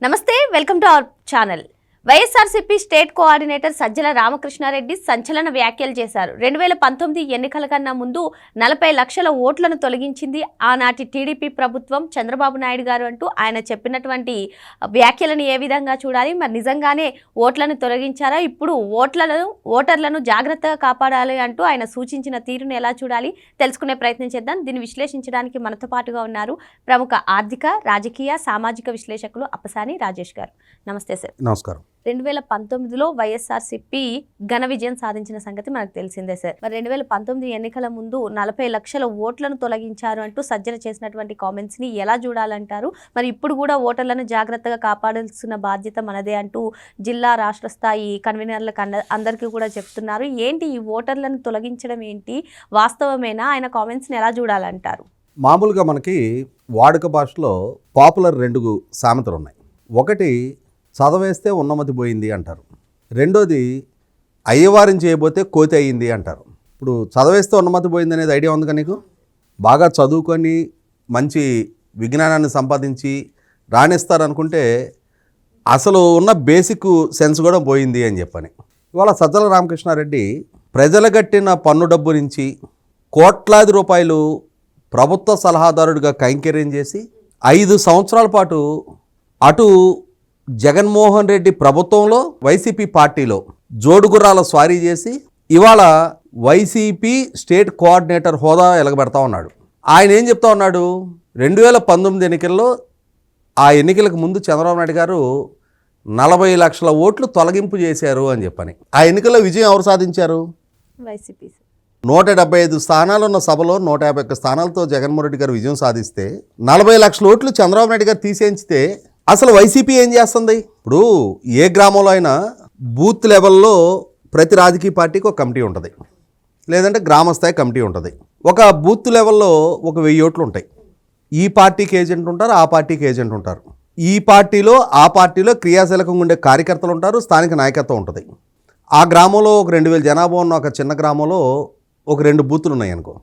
నమస్తే welcome to our channel. YSRCP state coordinator Sajjala Ramakrishna Reddy సంచలన వ్యాఖ్యలు చేశారు. 2019 ఎన్నికల కన్నా ముందు 40 లక్షల ఓట్లను తొలగించింది ఆనాటి టీడీపీ ప్రభుత్వం, చంద్రబాబు నాయుడు గారు అంటూ ఆయన చెప్పినటువంటి వ్యాఖ్యలను ఏ విధంగా చూడాలి? మరి నిజంగానే ఓట్లను తొలగించారా? ఇప్పుడు ఓటర్లను జాగ్రత్తగా కాపాడాలి అంటూ ఆయన సూచించిన తీరును ఎలా చూడాలి తెలుసుకునే ప్రయత్నం చేద్దాం. దీన్ని విశ్లేషించడానికి మనతో పాటుగా ఉన్నారు ప్రముఖ ఆర్థిక, రాజకీయ, సామాజిక విశ్లేషకులు అప్పసాని రాజేష్ గారు. నమస్తే సార్. నమస్కారం. 2019లో వైఎస్ఆర్సీపీ ఘన విజయం సాధించిన సంగతి మనకు తెలిసిందే సార్. మరి 2019 ఎన్నికల ముందు 40 లక్షల ఓట్లను తొలగించారు అంటూ సజ్జల చేసినటువంటి కామెంట్స్ ని ఎలా చూడాలంటారు? మరి ఇప్పుడు కూడా ఓటర్లను జాగ్రత్తగా కాపాడాల్సిన బాధ్యత మనదే అంటూ జిల్లా, రాష్ట్ర స్థాయి కన్వీనర్లకు అందరికీ కూడా చెప్తున్నారు. ఏంటి ఈ ఓటర్లను తొలగించడం ఏంటి? వాస్తవమేనా? ఆయన కామెంట్స్ ని ఎలా చూడాలంటారు? మామూలుగా మనకి వాడుక భాషలో పాపులర్ 2 సామెతలు ఉన్నాయి. ఒకటి చదవేస్తే ఉన్నమతి పోయింది అంటారు. రెండోది అయ్యవారం చేయబోతే కోతి అయ్యింది అంటారు. ఇప్పుడు చదవేస్తే ఉన్నమతి పోయింది అనేది ఐడియా ఉంది కదా నీకు? బాగా చదువుకొని మంచి విజ్ఞానాన్ని సంపాదించి రాణిస్తారనుకుంటే అసలు ఉన్న బేసిక్ సెన్స్ కూడా పోయింది అని చెప్పని. ఇవాళ సజ్జల రామకృష్ణారెడ్డి ప్రజలు కట్టిన పన్ను డబ్బు నుంచి కోట్లాది రూపాయలు ప్రభుత్వ సలహాదారుడిగా కైంకర్యం చేసి 5 సంవత్సరాల పాటు అటు జగన్మోహన్ రెడ్డి ప్రభుత్వంలో వైసీపీ పార్టీలో జోడుగుర్రాల స్వారీ చేసి ఇవాళ వైసీపీ స్టేట్ కోఆర్డినేటర్ హోదా ఎలగబెడతా ఉన్నాడు. ఆయన ఏం చెప్తా ఉన్నాడు? 2019 ఎన్నికల్లో ఆ ఎన్నికలకు ముందు చంద్రబాబు నాయుడు గారు 40 లక్షల ఓట్లు తొలగింపు చేశారు అని చెప్పని. ఆ ఎన్నికల్లో విజయం ఎవరు సాధించారు? వైసీపీ. 175 స్థానాలు ఉన్న సభలో 151 స్థానాలతో జగన్మోహన్ రెడ్డి గారు విజయం సాధిస్తే 40 లక్షల ఓట్లు చంద్రబాబు నాయుడు గారు తీసేంచితే అసలు వైసీపీ ఏం చేస్తుంది? ఇప్పుడు ఏ గ్రామంలో అయినా బూత్ లెవెల్లో ప్రతి రాజకీయ పార్టీకి ఒక కమిటీ ఉంటుంది, లేదంటే గ్రామస్థాయి కమిటీ ఉంటుంది. ఒక బూత్ లెవెల్లో ఒక 1000 ఓట్లు ఉంటాయి. ఈ పార్టీకి ఏజెంట్ ఉంటారు, ఆ పార్టీకి ఏజెంట్ ఉంటారు. ఈ పార్టీలో ఆ పార్టీలో క్రియాశీలకంగా ఉండే కార్యకర్తలు ఉంటారు, స్థానిక నాయకత్వం ఉంటుంది. ఆ గ్రామంలో ఒక 2000 జనాభా ఉన్న ఒక చిన్న గ్రామంలో ఒక 2 బూతులు ఉన్నాయి అనుకో.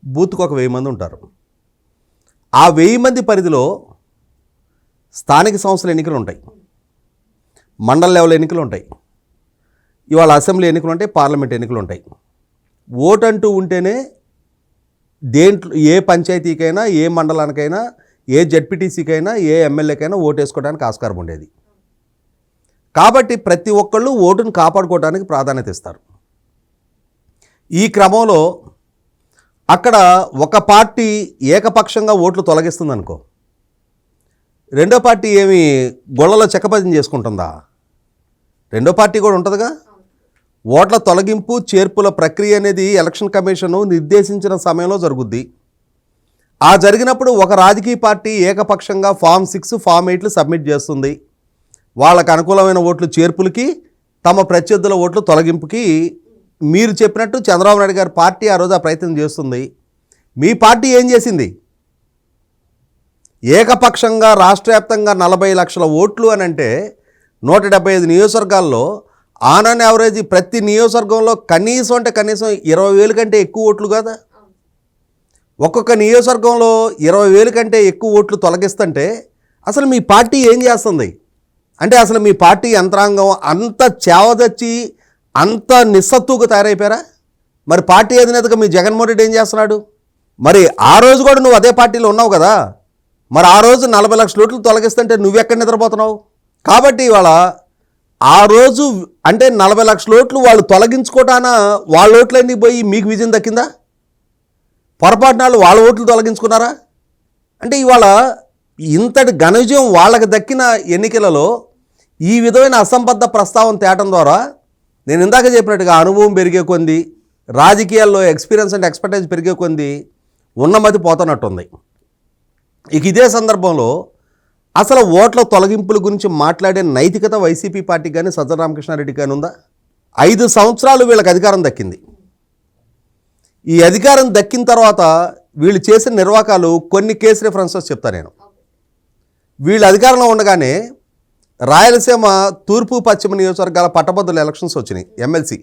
బూత్కు ఒక 1000 మంది ఉంటారు. ఆ 1000 మంది పరిధిలో స్థానిక సంస్థల ఎన్నికలు ఉంటాయి, మండల లెవెల్ ఎన్నికలు ఉంటాయి, ఇవాళ అసెంబ్లీ ఎన్నికలు ఉంటాయి, పార్లమెంట్ ఎన్నికలు ఉంటాయి. ఓటు అంటూ ఉంటేనే దేంట్లో ఏ పంచాయతీకైనా, ఏ మండలానికైనా, ఏ జడ్పీటీసీకైనా, ఏ ఎమ్మెల్యేకైనా ఓటు వేసుకోవడానికి ఆస్కారం ఉండేది. కాబట్టి ప్రతి ఒక్కళ్ళు ఓటును కాపాడుకోవడానికి ప్రాధాన్యత ఇస్తారు. ఈ క్రమంలో అక్కడ ఒక పార్టీ ఏకపక్షంగా ఓట్లు తొలగిస్తుంది అనుకో, రెండో పార్టీ ఏమి గొళ్ళలో చెక్కపదిని చేసుకుంటుందా? రెండో పార్టీ కూడా ఉంటుందిగా. ఓట్ల తొలగింపు చేర్పుల ప్రక్రియ అనేది ఎలక్షన్ కమిషను నిర్దేశించిన సమయంలో జరుగుద్ది. ఆ జరిగినప్పుడు ఒక రాజకీయ పార్టీ ఏకపక్షంగా ఫామ్ 6, ఫామ్ 8 సబ్మిట్ చేస్తుంది. వాళ్ళకు అనుకూలమైన ఓట్లు చేర్పులకి, తమ ప్రత్యర్థుల ఓట్లు తొలగింపుకి. మీరు చెప్పినట్టు చంద్రబాబు నాయుడు గారి పార్టీ ఆ రోజు ఆ ప్రయత్నం చేస్తుంది. మీ పార్టీ ఏం చేసింది? ఏకపక్షంగా రాష్ట్ర వ్యాప్తంగా 40 లక్షల ఓట్లు అని అంటే 175 నియోజకవర్గాల్లో ఆన్ అండ్ యావరేజ్ ప్రతి నియోజకవర్గంలో కనీసం 20,000 కంటే ఎక్కువ ఓట్లు కదా. ఒక్కొక్క నియోజకవర్గంలో 20,000 కంటే ఎక్కువ ఓట్లు తొలగిస్తుంటే అసలు మీ పార్టీ ఏం చేస్తుంది? అంటే అసలు మీ పార్టీ యంత్రాంగం అంత చేవదచ్చి అంత నిస్సత్తుగా తయారైపోయారా? మరి పార్టీ అధినేతగా మీ జగన్మోహన్ రెడ్డి ఏం చేస్తున్నాడు? మరి ఆ రోజు కూడా నువ్వు అదే పార్టీలో ఉన్నావు కదా. మరి ఆ రోజు 40 లక్షల ఓట్లు తొలగిస్తుంటే నువ్వెక్కడ నిద్రపోతున్నావు? కాబట్టి ఇవాళ ఆ రోజు అంటే 40 లక్షల ఓట్లు వాళ్ళు తొలగించుకోవటాన వాళ్ళ ఓట్లన్నీ పోయి మీకు విజయం దక్కిందా? పొరపాటున వాళ్ళ ఓట్లు తొలగించుకున్నారా? అంటే ఇవాళ ఇంతటి ఘన విజయం వాళ్ళకి దక్కిన ఎన్నికలలో ఈ విధమైన అసంబద్ధ ప్రస్తావన తేవటం ద్వారా నేను ఇందాక చెప్పినట్టుగా అనుభవం పెరిగే కొంది, రాజకీయాల్లో ఎక్స్పీరియన్స్ అండ్ ఎక్స్పర్టైజ్ పెరిగే కొంది ఉన్నమతి పోతున్నట్టుంది. ఇక ఇదే సందర్భంలో అసలు ఓట్ల తొలగింపుల గురించి మాట్లాడే నైతికత వైసీపీ పార్టీకి కానీ సజ్జల రామకృష్ణారెడ్డి కానీ ఉందా? 5 సంవత్సరాలు వీళ్ళకి అధికారం దక్కింది. ఈ అధికారం దక్కిన తర్వాత వీళ్ళు చేసిన నిర్వాకాలు కొన్ని కేసు రెఫరెన్సెస్ చెప్తా నేను. వీళ్ళు అధికారంలో ఉండగానే రాయలసీమ తూర్పు పశ్చిమ నియోజకవర్గాల పట్టభద్రుల ఎలక్షన్స్ వచ్చినాయి, ఎమ్మెల్సీ.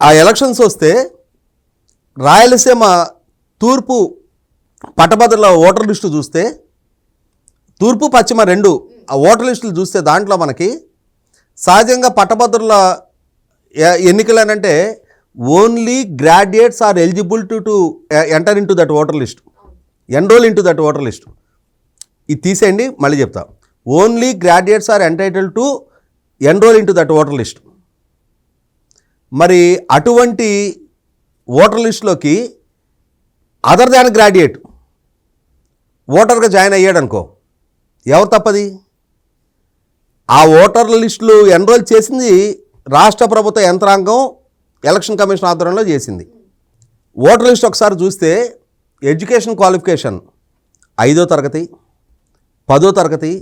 ఆ ఎలక్షన్స్ వస్తే రాయలసీమ తూర్పు పట్టభద్రుల ఓటర్ లిస్టు చూస్తే తూర్పు పశ్చిమ రెండు ఆ ఓటర్ లిస్టులు చూస్తే దాంట్లో మనకి సహజంగా పట్టభద్రుల ఎన్నికలు అని అంటే only graduates are eligible to enter in to that voter list, enrol in to that voter list. ఇది తీసేయండి, మళ్ళీ చెప్తా. Only graduates are entitle to enrol in to that voter list. మరి అటువంటి ఓటర్ లిస్టులోకి అదర్ దాన్ గ్రాడ్యుయేట్ ఓటర్గా join అయ్యాడు అనుకో, ఎవరు తప్పది? ఆ ఓటర్ల లిస్టులు ఎన్రోల్ చేసింది రాష్ట్ర ప్రభుత్వ యంత్రాంగం ఎలక్షన్ కమిషన్ ఆధ్వర్యంలో చేసింది. ఓటర్ లిస్ట్ ఒకసారి చూస్తే ఎడ్యుకేషన్ క్వాలిఫికేషన్ 5వ తరగతి, 10వ తరగతి,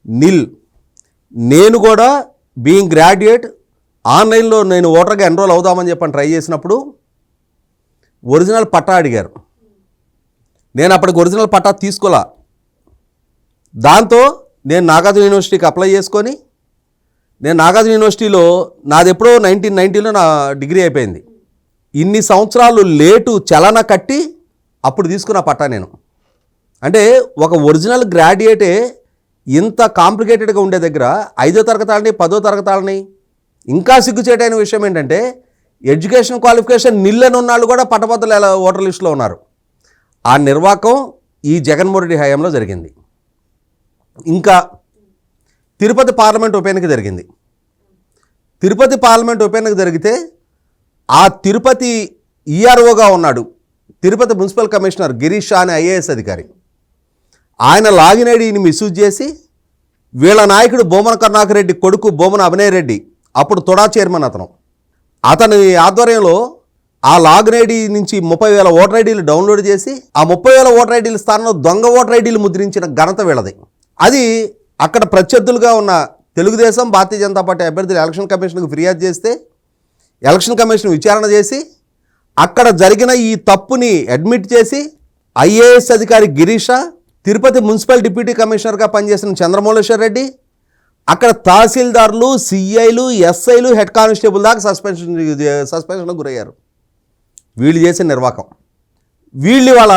నిల్. నేను కూడా బీయింగ్ గ్రాడ్యుయేట్ ఆన్లైన్లో నేను ఓటర్గా ఎన్రోల్ అవుదామని చెప్పని ట్రై చేసినప్పుడు ఒరిజినల్ పట్టా అడిగారు. నేను అప్పటికి ఒరిజినల్ పట్టా తీసుకోలే. దాంతో నేను నాగార్జున యూనివర్సిటీకి అప్లై చేసుకొని, నేను నాగార్జున యూనివర్సిటీలో నాది ఎప్పుడో 1990లో నా డిగ్రీ అయిపోయింది. ఇన్ని సంవత్సరాలు లేటు చలన కట్టి అప్పుడు తీసుకున్న పట్టా నేను. అంటే ఒక ఒరిజినల్ గ్రాడ్యుయేటే ఇంత కాంప్లికేటెడ్గా ఉండే దగ్గర 5వ తరగతాలని 10వ తరగతాలని, ఇంకా సిగ్గుచేటైన విషయం ఏంటంటే ఎడ్యుకేషన్ క్వాలిఫికేషన్ నిల్లని ఉన్నాళ్ళు కూడా పట్టభద్రుల ఓటర్ లిస్టులో ఉన్నారు. ఆ నిర్వాకం ఈ జగన్మోహన్ రెడ్డి హయాంలో జరిగింది. ఇంకా తిరుపతి పార్లమెంట్ ఉప ఎన్నిక జరిగింది. తిరుపతి పార్లమెంట్ ఉప ఎన్నిక జరిగితే ఆ తిరుపతి ఈఆర్ఓగా ఉన్నాడు తిరుపతి మున్సిపల్ కమిషనర్ గిరీష్ షా అనే ఐఏఎస్ అధికారి. ఆయన లాగిన్ ఐడిని మిస్యూజ్ చేసి వీళ్ళ నాయకుడు బొమ్మన కరుణాకర్ రెడ్డి కొడుకు బొమ్మన అభినయ్ రెడ్డి, అప్పుడు తొడా చైర్మన్ అతని ఆధ్వర్యంలో ఆ లాగిన్ ఐడి నుంచి 30,000 ఓటర్ ఐడీలు డౌన్లోడ్ చేసి ఆ 30,000 ఓటర్ ఐడీల స్థానంలో దొంగ ఓటర్ ఐడీలు ముద్రించిన ఘనత వీళ్ళది. అది అక్కడ ప్రత్యర్థులుగా ఉన్న తెలుగుదేశం భారతీయ జనతా పార్టీ అభ్యర్థులు ఎలక్షన్ కమిషన్కు ఫిర్యాదు చేస్తే ఎలక్షన్ కమిషన్ విచారణ చేసి అక్కడ జరిగిన ఈ తప్పుని అడ్మిట్ చేసి ఐఏఎస్ అధికారి గిరీష, తిరుపతి మున్సిపల్ డిప్యూటీ కమిషనర్గా పనిచేసిన చంద్రమౌళేశ్వర్ రెడ్డి, అక్కడ తహసీల్దార్లు, సిఐలు, ఎస్ఐలు, హెడ్ కానిస్టేబుల్ దాకా సస్పెన్షన్కు గురయ్యారు. వీళ్ళు చేసిన నిర్వాకం. వీళ్ళు ఇవాళ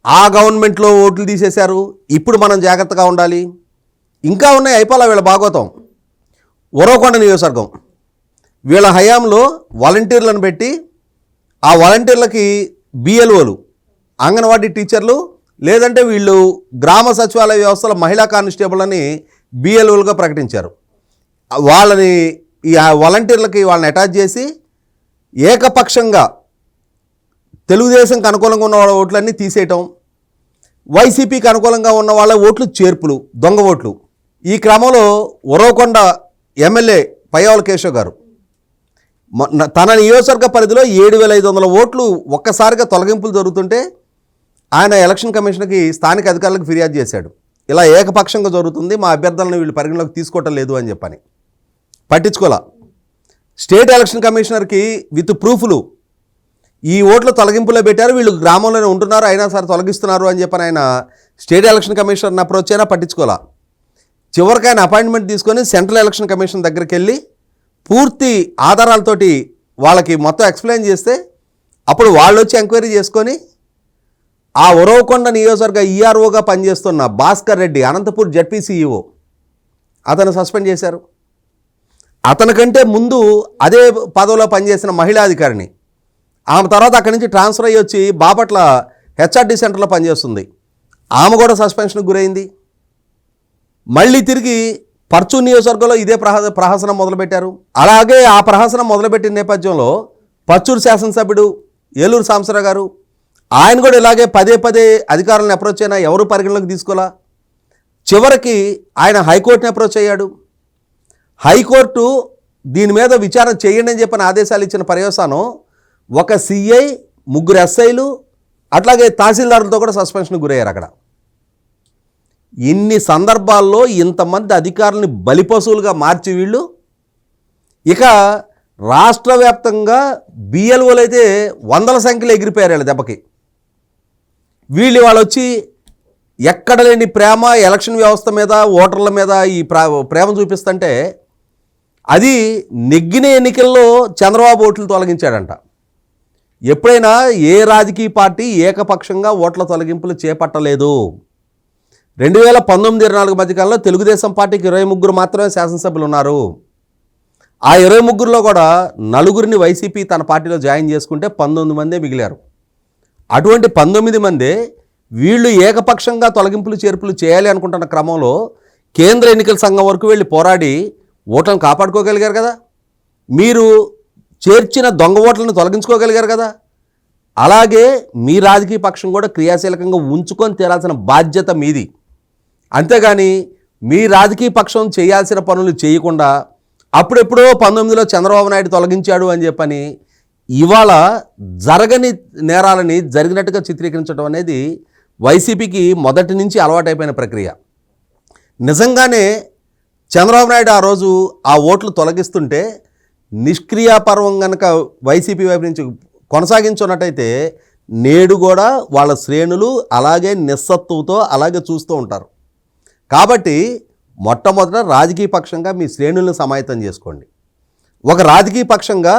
ఆ గవర్నమెంట్లో ఓట్లు తీసేశారు. ఇప్పుడు మనం జాగ్రత్తగా ఉండాలి. ఇంకా ఉన్నాయి, అయిపోలే వీళ్ళ భాగవతం. ఉరవకొండ నియోజకవర్గం వీళ్ళ హయాంలో వాలంటీర్లను పెట్టి ఆ వాలంటీర్లకి బిఎల్ఓలు, అంగన్వాడీ టీచర్లు, లేదంటే వీళ్ళు గ్రామ సచివాలయ వ్యవస్థల మహిళా కానిస్టేబుల్ అని బిఎల్ఓలుగా ప్రకటించారు. వాళ్ళని ఈ వాలంటీర్లకి వాళ్ళని అటాచ్ చేసి ఏకపక్షంగా తెలుగుదేశంకి అనుకూలంగా ఉన్న వాళ్ళ ఓట్లన్నీ తీసేయటం, వైసీపీకి అనుకూలంగా ఉన్న వాళ్ళ ఓట్లు చేర్పులు, దొంగ ఓట్లు. ఈ క్రమంలో ఉరవకొండ ఎమ్మెల్యే పయ్యావుల కేశవ్ గారు తన నియోజకవర్గ పరిధిలో 7,500 ఓట్లు ఒక్కసారిగా తొలగింపులు జరుగుతుంటే ఆయన ఎలక్షన్ కమిషన్కి స్థానిక అధికారులకు ఫిర్యాదు చేశాడు. ఇలా ఏకపక్షంగా జరుగుతుంది, మా అభ్యర్థులను వీళ్ళు పరిగణలోకి తీసుకోవటం లేదు అని చెప్పని. పట్టించుకోలే. స్టేట్ ఎలక్షన్ కమిషనర్కి విత్ ప్రూఫ్లు ఈ ఓట్లు తొలగింపులో పెట్టారు, వీళ్ళు గ్రామంలోనే ఉంటున్నారు, అయినా సరే తొలగిస్తున్నారు అని చెప్పని ఆయన స్టేట్ ఎలక్షన్ కమిషనర్ని అప్రోచ్ అయినా పట్టించుకోలే. చివరికి ఆయన అపాయింట్మెంట్ తీసుకొని సెంట్రల్ ఎలక్షన్ కమిషన్ దగ్గరికి వెళ్ళి పూర్తి ఆధారాలతోటి వాళ్ళకి మొత్తం ఎక్స్ప్లెయిన్ చేస్తే అప్పుడు వాళ్ళు వచ్చి ఎంక్వైరీ చేసుకొని ఆ ఉరవకొండ నియోజకవర్గ ఈఆర్ఓగా పనిచేస్తున్న భాస్కర్ రెడ్డి, అనంతపూర్ జడ్పీసీఈఓ, అతను సస్పెండ్ చేశారు. అతనికంటే ముందు అదే పదవిలో పనిచేసిన మహిళా అధికారిని, ఆమె తర్వాత అక్కడి నుంచి ట్రాన్స్ఫర్ అయ్యి వచ్చి బాపట్ల హెచ్ఆర్డీ సెంటర్లో పనిచేస్తుంది, ఆమె కూడా సస్పెన్షన్కి గురైంది. మళ్ళీ తిరిగి పర్చూరు నియోజకవర్గంలో ఇదే ప్రహసనం మొదలుపెట్టారు. అలాగే ఆ ప్రహసనం మొదలుపెట్టిన నేపథ్యంలో పర్చూరు శాసనసభ్యుడు ఏలూరు సాంబశివరావు గారు, ఆయన కూడా ఇలాగే పదే అధికారులను అప్రోచ్ అయినా ఎవరు పరిగణలోకి తీసుకోలా. చివరికి ఆయన హైకోర్టుని అప్రోచ్ అయ్యాడు. హైకోర్టు దీని మీద విచారణ చేయండి అని చెప్పిన ఆదేశాలు ఇచ్చిన పర్యవసానం ఒక సిఐ, 3 ఎస్ఐలు, అట్లాగే తహసీల్దారులతో కూడా సస్పెన్షన్కి గురయ్యారు అక్కడ. ఇన్ని సందర్భాల్లో ఇంతమంది అధికారులని బలిపశువులుగా మార్చి వీళ్ళు ఇక రాష్ట్ర వ్యాప్తంగా బిఎల్ఓలు అయితే 100ల సంఖ్యలో ఎగిరిపోయారు వీళ్ళ దెబ్బకి. వీళ్ళు వాళ్ళు వచ్చి ఎక్కడ లేని ప్రేమ ఎలక్షన్ వ్యవస్థ మీద, ఓటర్ల మీద ఈ ప్రేమ చూపిస్తుంటే అది నెగ్గిన ఎన్నికల్లో చంద్రబాబు ఓట్లు తొలగించాడంట. ఎప్పుడైనా ఏ రాజకీయ పార్టీ ఏకపక్షంగా ఓట్ల తొలగింపులు చేపట్టలేదు. 2019-24 మధ్యకాలంలో తెలుగుదేశం పార్టీకి 23 మాత్రమే శాసనసభ్యులు ఉన్నారు. ఆ 23లో కూడా 4 వైసీపీ తన పార్టీలో జాయిన్ చేసుకుంటే 19 మందే మిగిలారు. అటువంటి 19 మందే వీళ్ళు ఏకపక్షంగా తొలగింపులు చేర్పులు చేయాలి అనుకుంటున్న క్రమంలో కేంద్ర ఎన్నికల సంఘం వరకు వెళ్ళి పోరాడి ఓట్లను కాపాడుకోగలిగారు కదా. మీరు చేర్చిన దొంగ ఓట్లను తొలగించుకోగలిగారు కదా. అలాగే మీ రాజకీయ పక్షం కూడా క్రియాశీలకంగా ఉంచుకొని తీరాల్సిన బాధ్యత మీది. అంతేగాని మీ రాజకీయ పక్షం చేయాల్సిన పనులు చేయకుండా అప్పుడెప్పుడో 19లో చంద్రబాబు నాయుడు తొలగించాడు అని చెప్పని ఇవాళ జరగని నేరాలని జరిగినట్టుగా చిత్రీకరించడం అనేది వైసీపీకి మొదటి నుంచి అలవాటైపోయిన ప్రక్రియ. నిజంగానే చంద్రబాబు నాయుడు ఆ రోజు ఆ ఓట్లు తొలగిస్తుంటే నిష్క్రియాపర్వం కనుక వైసీపీ వైపు నుంచి కొనసాగించున్నట్టయితే నేడు కూడా వాళ్ళ శ్రేణులు అలాగే నిస్సత్తువుతో అలాగే చూస్తూ ఉంటారు. కాబట్టి మొట్టమొదట రాజకీయ పక్షంగా మీ శ్రేణులను సమాయత్తం చేసుకోండి. ఒక రాజకీయ పక్షంగా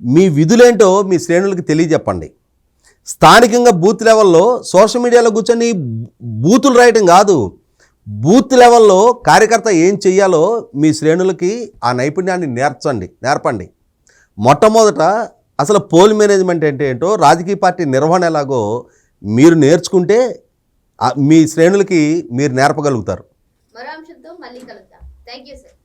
మీ విధులేంటో మీ శ్రేణులకు తెలియజెప్పండి. స్థానికంగా బూత్ లెవెల్లో సోషల్ మీడియాలో కూర్చొని బూతులు రాయటం కాదు, బూత్ లెవెల్లో కార్యకర్త ఏం చెయ్యాలో మీ శ్రేణులకి ఆ నైపుణ్యాన్ని నేర్పండి. మొట్టమొదట అసలు పోల్ మేనేజ్మెంట్ అంటే ఏంటో, రాజకీయ పార్టీ నిర్వహణ ఎలాగో మీరు నేర్చుకుంటే మీ శ్రేణులకి మీరు నేర్పగలుగుతారు. మరో అంశంతో మళ్ళీ కలుద్దాం. Thank you sir.